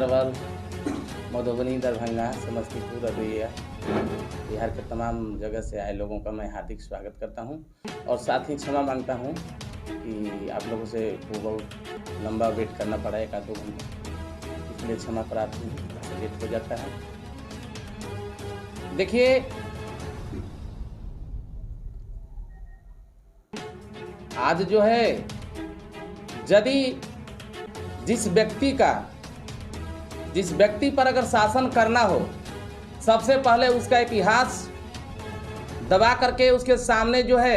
अरवल, मधुबनी, दरभंगा, समस्तीपुर, अररिया, बिहार के तमाम जगह से आए लोगों का मैं हार्दिक स्वागत करता हूं और साथ ही क्षमा मांगता हूं कि आप लोगों से बहुत लंबा वेट करना पड़ा, 1-2 घंटा, इसलिए क्षमा प्रार्थी हूं, लेट हो जाता है। देखिए, आज जो है यदि जिस व्यक्ति पर अगर शासन करना हो, सबसे पहले उसका इतिहास दबा करके उसके सामने जो है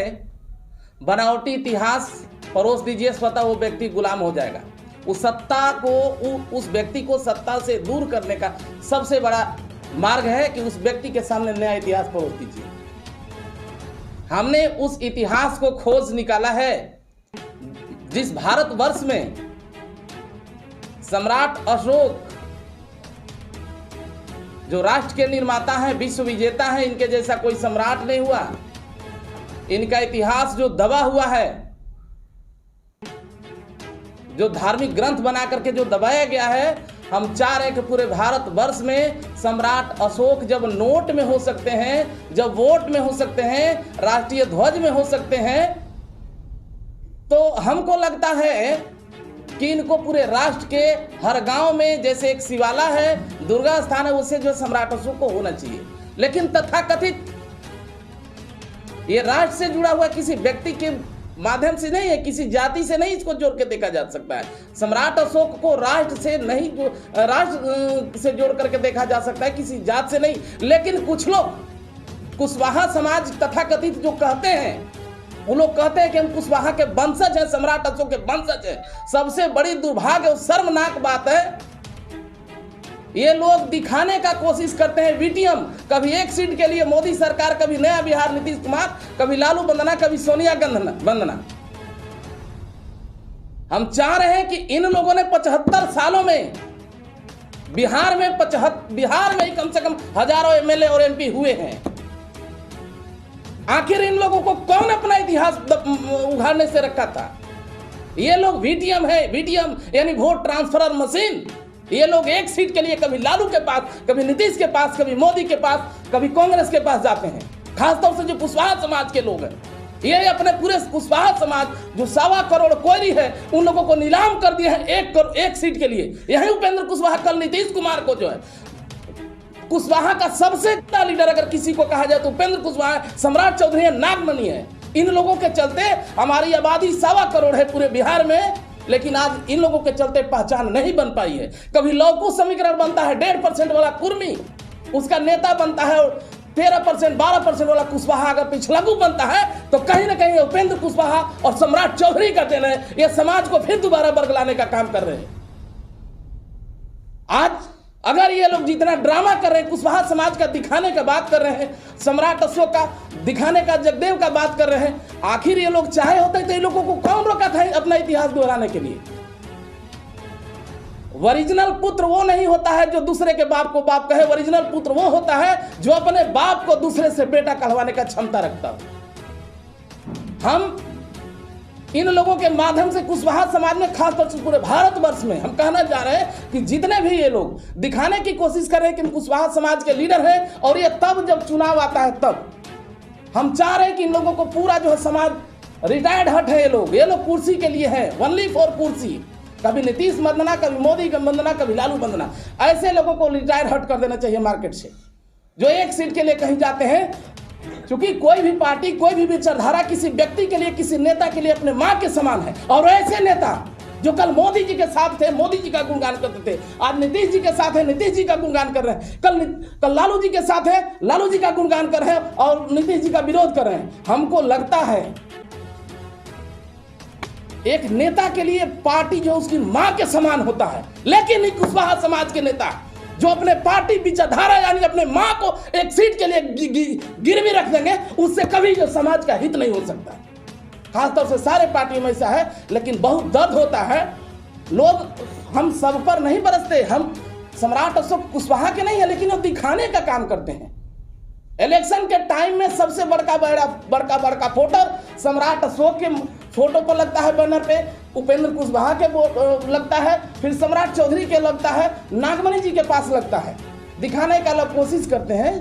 बनावटी इतिहास परोस दीजिए, स्वतः वो व्यक्ति गुलाम हो जाएगा। उस सत्ता को, उस व्यक्ति को सत्ता से दूर करने का सबसे बड़ा मार्ग है कि उस व्यक्ति के सामने नया इतिहास परोस दीजिए। हमने उस इतिहास को खोज निकाला है जिस भारतवर्ष में सम्राट अशोक जो राष्ट्र के निर्माता हैं, विश्व विजेता हैं, इनके जैसा कोई सम्राट नहीं हुआ। इनका इतिहास जो दबा हुआ है, जो धार्मिक ग्रंथ बना करके जो दबाया गया है, हम चाह रहे हैं कि पूरे भारतवर्ष में सम्राट अशोक जब नोट में हो सकते हैं, जब वोट में हो सकते हैं, राष्ट्रीय ध्वज में हो सकते हैं, तो हमको लगता है कि इनको पूरे राष्ट्र के हर गांव में, जैसे एक शिवाला है, दुर्गा स्थान है, उससे जो सम्राट अशोक को होना चाहिए। लेकिन तथाकथित ये राष्ट्र से जुड़ा हुआ किसी व्यक्ति के माध्यम से नहीं है, किसी जाति से नहीं इसको जोड़ के देखा जा सकता है। सम्राट अशोक को राष्ट्र से नहीं, राष्ट्र से जोड़ करके देखा जा सकता है, किसी जात से नहीं। लेकिन कुछ लोग कुशवाहा समाज तथाकथित जो कहते हैं, वो लोग कहते हैं कि हम कुशवाहा के वंशज हैं, सम्राट अशोक के वंशज हैं। सबसे बड़ी दुर्भाग्य और शर्मनाक बात है, ये लोग दिखाने का कोशिश करते हैं वीटीएम। कभी एक सीट के लिए मोदी सरकार, कभी नया बिहार नीतीश कुमार, कभी लालू वंदना, कभी सोनिया वंदना। हम चाह रहे हैं कि इन लोगों ने 75 सालों में बिहार में ही कम से कम हजारों एमएलए और एमपी हुए हैं। आखिर इन लोगों को कौन अपना इतिहास उघाड़ने से रखा था? ये लोग वीटीएम है, वीटीएम यानी वोट ट्रांसफर मशीन। ये लोग एक सीट के लिए कभी लालू के पास, कभी नीतीश के पास, कभी मोदी के पास, कभी कांग्रेस के पास जाते हैं। खासतौर से जो कुशवाहा समाज के लोग हैं, ये अपने पूरे कुशवाहा समाज जो 1.25 करोड़ कोयरी है, उन लोगों को नीलाम कर दिया है एक सीट के लिए। यही उपेंद्र कुशवाहा कल नीतीश कुमार को जो है कुशवाहा का सबसे बड़ा लीडर अगर किसी को कहा जाए तो उपेंद्र कुशवाहा, सम्राट चौधरी है, नागमणि है। इन लोगों के चलते हमारी आबादी 1.25 करोड़ है पूरे बिहार में, लेकिन आज इन लोगों के चलते पहचान नहीं बन पाई है। कभी लौकू समीकरण बनता है, 1.5% वाला कुर्मी उसका नेता बनता है, और 13%, 12% वाला कुशवाहा अगर पिछलगू बनता है, तो कहीं ना कहीं उपेंद्र कुशवाहा और सम्राट चौधरी का देना है। ये समाज को फिर दोबारा बरगलाने का काम कर रहे हैं। आज अगर ये लोग जितना ड्रामा कर रहे हैं, कुशवाहा समाज का दिखाने का बात कर रहे हैं, सम्राट अशोक का दिखाने का, जगदेव का बात कर रहे हैं, आखिर ये लोग चाहे होते तो इन लोगों को कौन रोका था अपना इतिहास दोहराने के लिए? ओरिजिनल पुत्र वो नहीं होता है जो दूसरे के बाप को बाप कहे। ओरिजिनल पुत्र वो होता है जो अपने बाप को दूसरे से बेटा कहलवाने का क्षमता रखता हो। हम इन लोगों के माध्यम से कुशवाहा समाज में, खासतौर से पूरे भारतवर्ष में, हम कहना चाह रहे हैं कि जितने भी ये लोग दिखाने की कोशिश कर रहे हैं कि हम कुशवाहा समाज के लीडर हैं, और ये तब जब चुनाव आता है तब हम चाह रहे हैं कि इन लोगों को पूरा जो है समाज रिटायर्ड हट है। ये लोग कुर्सी के लिए हैं, ओनली फॉर कुर्सी। कभी नीतीश वंदना, कभी मोदी का वंदना, कभी लालू वंदना। ऐसे लोगों को रिटायर हट कर देना चाहिए मार्केट से, जो एक सीट के लिए कहीं जाते हैं। क्योंकि कोई भी पार्टी, कोई भी विचारधारा किसी व्यक्ति के लिए, किसी नेता के लिए अपने माँ के समान है। और ऐसे नेता जो कल मोदी जी के साथ थे, मोदी जी का गुणगान करते थे, आज नीतीश जी के साथ है, नीतीश जी का गुणगान कर रहे हैं। कल लालू जी के साथ है, लालू जी का गुणगान कर रहे हैं, और नीतीश जी का विरोध कर रहे हैं। हमको लगता है एक नेता के लिए पार्टी जो उसकी माँ के समान होता है, लेकिन कुशवाहा समाज के नेता जो अपने पार्टी विचारधारा यानी अपने माँ को एक सीट के लिए गिरवी रख देंगे, उससे कभी जो समाज का हित नहीं हो सकता। खासतौर से सारे पार्टियों में ऐसा है, लेकिन बहुत दर्द होता है। लोग हम सब पर नहीं बरसते, हम सम्राट अशोक कुशवाहा के नहीं है, लेकिन वो दिखाने का काम करते हैं। इलेक्शन के टाइम में सबसे बड़का फोटो सम्राट अशोक के फोटो पर लगता है, बैनर पे उपेंद्र कुशवाहा के लगता है, फिर सम्राट चौधरी के लगता है, नागमणि जी के पास लगता है। दिखाने का लोग कोशिश करते हैं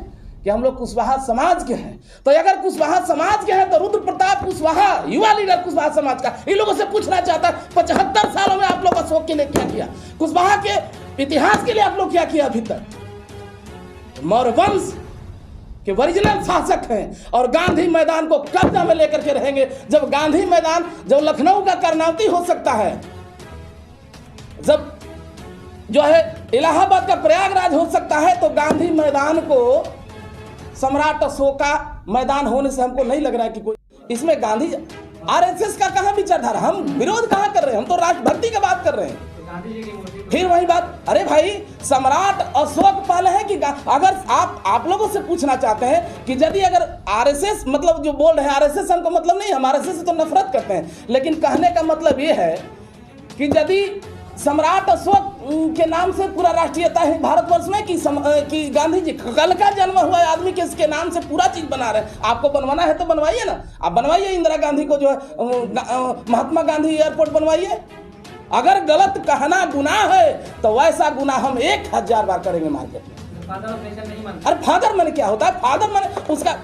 कि हम लोग कुशवाहा समाज के हैं। तो अगर कुशवाहा समाज के हैं तो रुद्र प्रताप कुशवाहा, युवा लीडर कुशवाहा समाज का, इन लोगों से पूछना चाहता है 75 सालों में आप लोग अशोक के लिए क्या किया, कुशवाहा के इतिहास के लिए आप लोग क्या किया अभी तक। मौर्य वंश के ओरिजिनल शासक हैं और गांधी मैदान को कब्जा में लेकर के रहेंगे। जब गांधी मैदान, जब लखनऊ का कर्नावती हो सकता है, जब जो है इलाहाबाद का प्रयागराज हो सकता है, तो गांधी मैदान को सम्राट अशोक का मैदान होने से हमको नहीं लग रहा है कि कोई इसमें गांधी आरएसएस का कहां विचारधारा, हम विरोध कहां कर रहे हैं, हम तो राष्ट्रभक्ति की बात कर रहे हैं। फिर वही बात, अरे भाई सम्राट अशोक पहले है कि अगर आप लोगों से पूछना चाहते हैं कि यदि अगर आरएसएस मतलब जो बोल रहे हैं, आरएसएस हमको मतलब नहीं, हम आरएसएस से तो नफरत करते हैं, लेकिन कहने का मतलब ये है कि यदि सम्राट अशोक के नाम से पूरा राष्ट्रीयता है भारतवर्ष में कि गांधी जी कल का जन्म हुआ आदमी के इसके नाम से पूरा चीज बना रहे हैं। आपको बनवाना है तो बनवाइए ना, आप बनवाइए इंदिरा गांधी को जो है महात्मा गांधी एयरपोर्ट बनवाइए। अगर गलत कहना गुनाह है तो वैसा गुनाह हम 1000 बार करेंगे मार्केट में। अरे फादर मैंने क्या होता है, फादर मैंने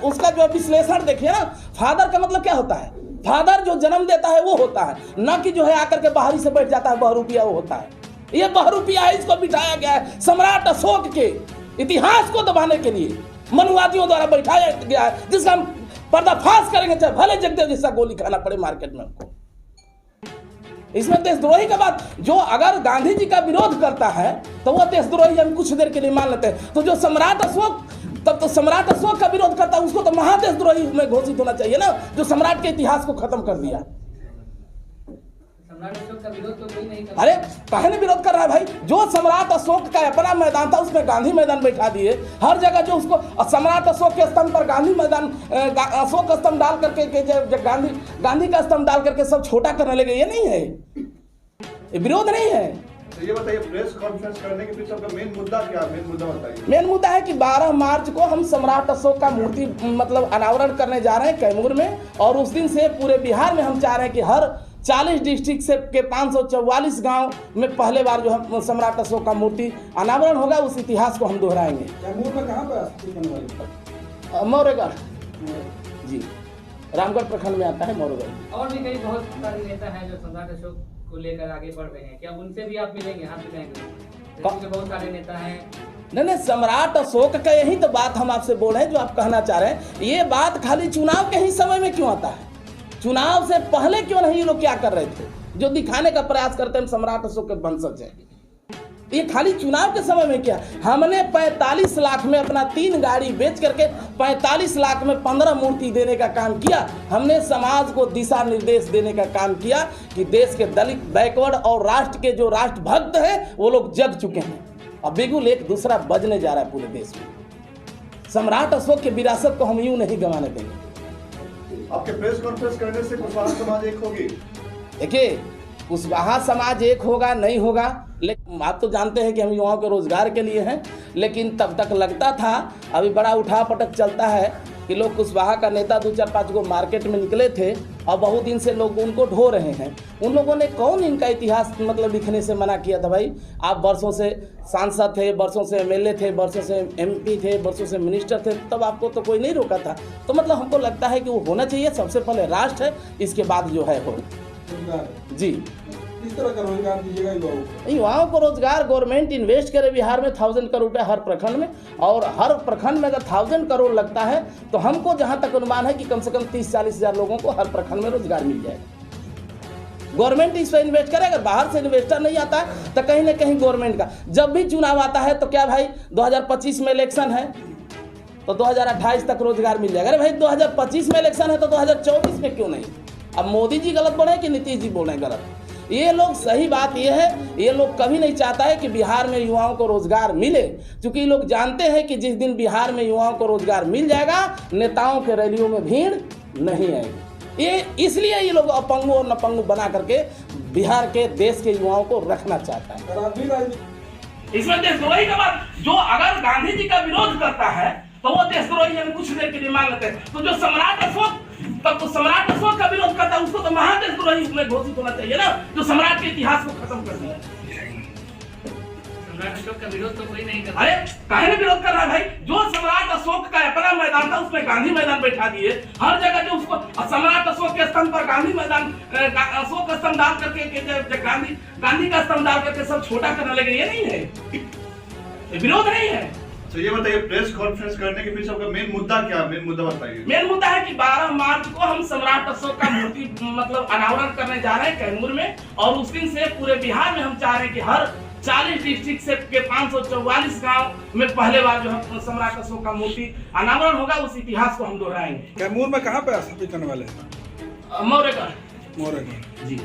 उसका जो विश्लेषण देखिए ना, फादर का मतलब क्या होता है, फादर जो जन्म देता है वो होता है, न कि जो है आकर के बाहरी से बैठ जाता है बहरूपिया वो होता है। ये बहरूपिया है, इसको बिठाया गया है सम्राट अशोक के इतिहास को दबाने के लिए, मनुवादियों द्वारा बैठाया गया है, जिसका हम पर्दाफाश करेंगे चाहे भले जगदेव जैसा गोली खाना पड़े मार्केट में हमको। इसमें देशद्रोही का बात, जो अगर गांधी जी का विरोध करता है तो वो देशद्रोही हम कुछ देर के लिए मान लेते हैं। तो जो सम्राट अशोक, तब तो सम्राट अशोक का विरोध करता है उसको तो महादेशद्रोही में घोषित होना चाहिए ना, जो सम्राट के इतिहास को खत्म कर दिया। सम्राट अशोक का विरोध तो कोई नहीं कर, अरे काहे विरोध कर रहा है भाई, जो सम्राट अशोक का अपना मैदान था उसमें गांधी मैदान बैठा दिए, हर जगह जो उसको सम्राट अशोक के स्तंभ पर गांधी मैदान अशोक स्तंभ डाल करके गांधी का स्तंभ डाल करके सब छोटा करने लगे। ये नहीं है, ये विरोध नहीं है। तो ये बताइए प्रेस कॉन्फ्रेंस करने के पीछे आपका मेन मुद्दा क्या है? मेन मुद्दा बताइए। मेन मुद्दा है कि 12 मार्च को हम सम्राट अशोक का मूर्ति मतलब अनावरण करने जा रहे हैं कैमूर में, और उस दिन से पूरे बिहार में हम चाह रहे हैं कि हर 40 डिस्ट्रिक्ट से के 544 गांव में पहले बार जो है सम्राट अशोक का मूर्ति अनावरण होगा। उस इतिहास को हम दोहराएंगे। कैमूर में कहाँ पर? मौर्यगढ़ जी, रामगढ़ प्रखंड में आता है मौर्यगढ़। और भी कई बहुत सारे नेता हैं जो सम्राट अशोक को लेकर आगे बढ़ रहे हैं, क्या उनसे भी आप मिलेंगे, हाथ मिलाएंगे? बहुत सारे नेता हैं। नहीं, सम्राट अशोक का यही तो बात हम आपसे बोल रहे हैं, जो आप कहना चाह रहे हैं। ये बात खाली चुनाव के ही समय में क्यों आता है, चुनाव से पहले क्यों नहीं? ये लोग क्या कर रहे थे जो दिखाने का प्रयास करते हैं सम्राट अशोक के वंशज हैं? ये खाली चुनाव के समय में क्या? हमने 45 लाख में अपना 3 गाड़ी बेच करके 45 लाख में 15 मूर्ति देने का काम किया। हमने समाज को दिशा निर्देश देने का काम किया कि देश के दलित, बैकवर्ड और राष्ट्र के जो राष्ट्रभक्त हैं वो लोग जग चुके हैं। अब बिगुल एक दूसरा बजने जा रहा है पूरे देश में। सम्राट अशोक के विरासत को हम यूं नहीं गंवाने देंगे। आपके प्रेस कॉन्फ्रेंस करने से कुशवाहा समाज एक होगी? देखिए, कुशवाहा समाज एक होगा नहीं होगा, लेकिन आप तो जानते हैं कि हम युवाओं के रोजगार के लिए हैं। लेकिन तब तक लगता था, अभी बड़ा उठा पटक चलता है कि लोग कुशवाहा का नेता 2-4-5 को मार्केट में निकले थे और बहुत दिन से लोग उनको ढो रहे हैं। उन लोगों ने कौन इनका इतिहास मतलब लिखने से मना किया था? भाई आप वर्षों से सांसद थे, वर्षों से एमएलए थे, वर्षों से एमपी थे, वर्षों से मिनिस्टर थे, तब आपको तो कोई नहीं रोका था। तो मतलब हमको लगता है कि वो होना चाहिए। सबसे पहले राष्ट्र है, इसके बाद जो है हो जी। किस तरह का रोजगार दीजिएगा युवाओं को? युवाओं को रोजगार गवर्नमेंट इन्वेस्ट करे बिहार में 1000 करोड़ रुपया हर प्रखंड में, और हर प्रखंड में अगर 1000 करोड़ लगता है तो हमको जहां तक अनुमान है कि कम से कम 30-40 हज़ार लोगों को हर प्रखंड में रोजगार मिल जाएगा। गवर्नमेंट इस पर इन्वेस्ट करे। अगर बाहर से इन्वेस्टर नहीं आता है तो कहीं ना कहीं गवर्नमेंट का, जब भी चुनाव आता है तो क्या भाई 2025 में इलेक्शन है तो 2028 तक रोजगार मिल जाएगा। अरे भाई 2025 में इलेक्शन है तो 2024 में क्यों नहीं? अब मोदी जी गलत बोले कि नीतीश जी बोले गलत? ये लोग, सही बात ये है, ये लोग कभी नहीं चाहता है कि बिहार में युवाओं को रोजगार मिले, क्योंकि लोग जानते हैं कि जिस दिन बिहार में युवाओं को रोजगार मिल जाएगा, नेताओं के रैलियों में भीड़ नहीं आएगी। ये इसलिए ये लोग अपंगों और नपंगों बना करके बिहार के देश के युवाओं को रखना चाहता है। इसमें देशद्रोही का बात, जो अगर गांधी जी का विरोध करता है तो वो देशद्रोही हम कुछ देर के लिए मान लेते हैं। तो जो सम्राट अशोक, तब तो सम्राट अशोक का विरोध करता है, उसको तो महादेशद्रोही उसमें घोषित होना चाहिए ना, जो सम्राट के इतिहास को खत्म कर दिया। सम्राट अशोक का विरोध तो कोई नहीं कर रहा। अरे काहे ने विरोध कर रहा है भाई? जो सम्राट अशोक का अपना मैदान था उसमें गांधी मैदान बैठा दिए, हर जगह जो उसको सम्राट अशोक के स्तंभ पर गांधी मैदान, अशोक का स्तंभ डाल करके गांधी का स्तंभ डाल करके सब छोटा करने लगे। ये नहीं है, ये विरोध नहीं है। तो ये बताइए, प्रेस कॉन्फ्रेंस करने के पीछे आपका मेन मुद्दा क्या है? मेन मुद्दा बताइए। मेन मुद्दा है कि 12 मार्च को हम सम्राट अशोक का मूर्ति मतलब अनावरण करने जा रहे हैं कैमूर में, और उस दिन से पूरे बिहार में हम चाह रहे हैं कि हर 40 डिस्ट्रिक्ट से के 544 गांव में पहले बार जो है सम्राट अशोक का मूर्ति अनावरण होगा। उस इतिहास को हम दोहराएंगे। कैमूर में कहाँ पे स्थापित करने वाले हैं? मौर्यगढ़ जी,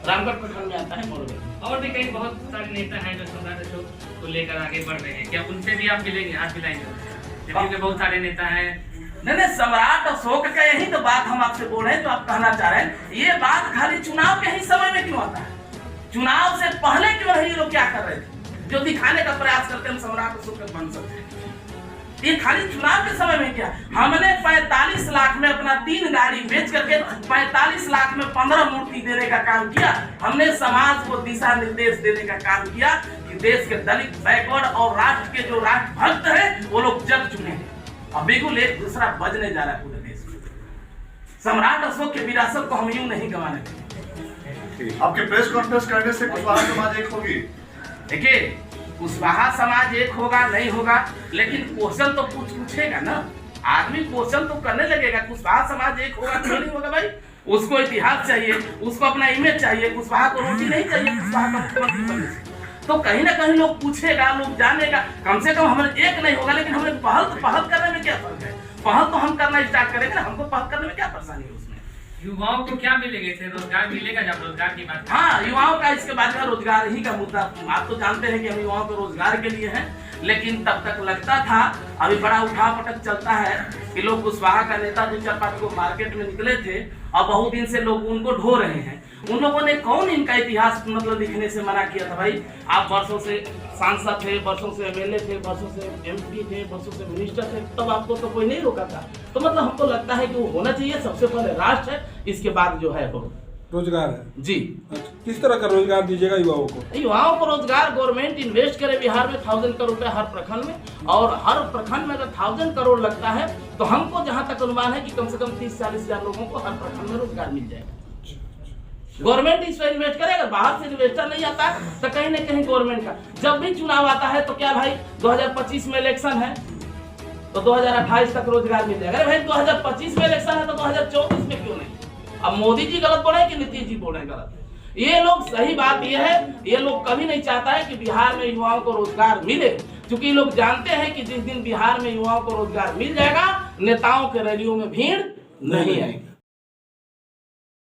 रामगढ़ प्रखंड में आता है मौर्यगढ़। और भी कई बहुत सारे नेता हैं जो सम्राट अशोक को लेकर आगे बढ़ रहे हैं, क्या उनसे भी आप मिलेंगे, हाथ मिलाएंगे? दिल्ली में बहुत सारे नेता हैं। नहीं, सम्राट अशोक का यही तो बात हम आपसे बोल रहे हैं, जो आप कहना चाह रहे हैं। ये बात खाली चुनाव के ही समय में क्यों आता है? चुनाव से पहले क्यों नहीं? लोग क्या कर रहे थे जो दिखाने का प्रयास करते हैं हम सम्राट अशोक बन सकते हैं? ये खाली चुनाव के समय में क्या? हमने 45 लाख में अपना 3 गाड़ी बेच करके 45 लाख में 15 मूर्ति देने का काम किया। हमने समाज को दिशा निर्देश देने का काम किया कि देश के दलित, बैकवर्ड और राष्ट्र के जो राष्ट्र भक्त हैं वो लोग जग चुके हैं। अब बिल्कुल एक दूसरा बजने जा रहा है पूरे देश में। सम्राट अशोक के विरासत को हम यूं नहीं गंवाने देंगे। आपके प्रेस कॉन्फ्रेंस करने से कुशवाहा समाज एक होगी? देखिए, कुशवाहा समाज एक होगा नहीं होगा, लेकिन क्वेश्चन तो पूछेगा ना आदमी, क्वेश्चन तो करने लगेगा। कुशवाहा समाज एक होगा नहीं होगा भाई? उसको इतिहास चाहिए, उसको अपना इमेज चाहिए। कुशवाहा को रोटी नहीं चाहिए कुशवाहा का मुख्यमंत्री बनने से। तो कहीं ना कहीं लोग पूछेगा, लोग जानेगा। कम से कम हमें एक नहीं होगा, लेकिन हमें पहल करने में क्या फर्क है? पहल तो हम करना स्टार्ट करेंगे ना, हमको पहल करने में क्या परेशानी है उसमें? युवाओं को क्या मिलेगा? इसे रोजगार मिलेगा जब रोजगार की बात? हाँ, युवाओं का इसके बाद में रोजगार ही का मुद्दा। आप तो जानते हैं कि हम युवाओं को रोजगार के लिए हैं, लेकिन तब तक लगता था, अभी बड़ा उठा पटक चलता है कि लोग कुशवाहा का नेता 2-4-5 को मार्केट में निकले थे और बहुत दिन से लोग उनको ढो रहे हैं। उन लोगों ने कौन इनका इतिहास मतलब लिखने से मना किया था भाई? आप वर्षों से सांसद थे, वर्षों से एमएलए थे, वर्षों से एमपी थे, वर्षों से मिनिस्टर थे, तब आपको तो कोई नहीं रोका था। तो मतलब हमको लगता है कि वो होना चाहिए। सबसे पहले राष्ट्र है, इसके बाद जो है वो रोजगार है जी। किस तरह का रोजगार दीजिएगा युवाओं को? युवाओं को रोजगार गवर्नमेंट इन्वेस्ट करे बिहार में 1000 करोड़ रुपए हर प्रखंड में, और हर प्रखंड में अगर 1000 करोड़ लगता है तो हमको जहां तक अनुमान है कि कम से कम 30-40 हजार लोगों को हर प्रखंड में रोजगार मिल जाएगा। गवर्नमेंट इस पर इन्वेस्ट करे। अगर बाहर से इन्वेस्टर नहीं आता तो कहीं ना कहीं गवर्नमेंट का जब भी चुनाव आता है तो क्या भाई 2025 में इलेक्शन है तो 2028 तक रोजगार मिल जाएगा। भाई 2025 में इलेक्शन है तो 2024 में क्यों नहीं? अब मोदी जी गलत बोले कि नीतीश जी बोले गलत? ये लोग, सही बात ये है, ये लोग कभी नहीं चाहता है कि बिहार में युवाओं को रोजगार मिले, क्योंकि लोग जानते हैं कि जिस दिन बिहार में युवाओं को रोजगार मिल जाएगा नेताओं के रैलियों में भीड़ नहीं आएगी।